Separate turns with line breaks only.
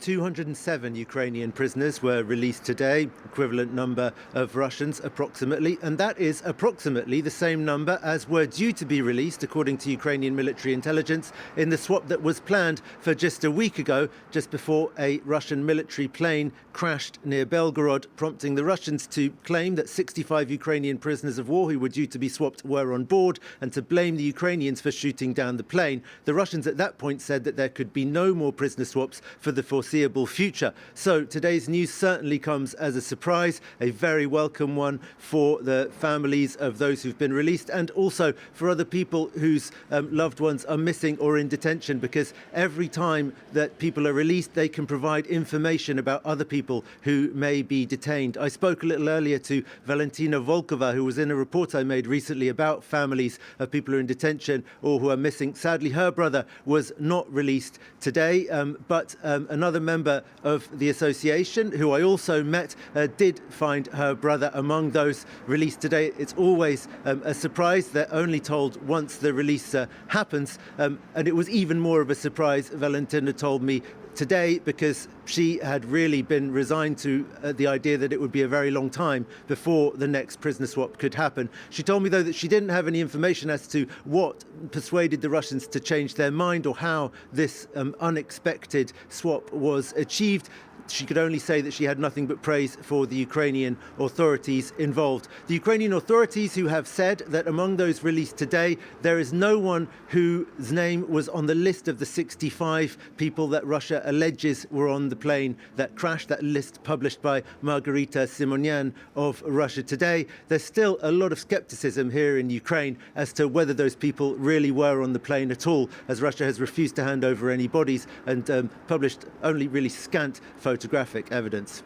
207 Ukrainian prisoners were released today, equivalent number of Russians approximately, and that is approximately the same number as were due to be released, according to Ukrainian military intelligence, in the swap that was planned for just a week ago, just before a Russian military plane crashed near Belgorod, prompting the Russians to claim that 65 Ukrainian prisoners of war who were due to be swapped were on board, and to blame the Ukrainians for shooting down the plane. The Russians at that point said that there could be no more prisoner swaps for the foreseeable future. So today's news certainly comes as a surprise, a very welcome one for the families of those who've been released, and also for other people whose loved ones are missing or in detention, because every time that people are released, they can provide information about other people who may be detained. I spoke a little earlier to Valentina Volkova, who was in a report I made recently about families of people who are in detention or who are missing. Sadly, her brother was not released today, but another member of the association, who I also met, did find her brother among those released today. It's always a surprise. They're only told once the release happens, and it was even more of a surprise, Valentina told me today, because she had really been resigned to the idea that it would be a very long time before the next prisoner swap could happen. She told me, though, that she didn't have any information as to what persuaded the Russians to change their mind or how this unexpected swap was achieved. She could only say that she had nothing but praise for the Ukrainian authorities involved. The Ukrainian authorities, who have said that among those released today, there is no one whose name was on the list of the 65 people that Russia alleges were on the plane that crashed, that list published by Margarita Simonyan of Russia Today. There's still a lot of skepticism here in Ukraine as to whether those people really were on the plane at all, as Russia has refused to hand over any bodies and published only really scant photographic evidence.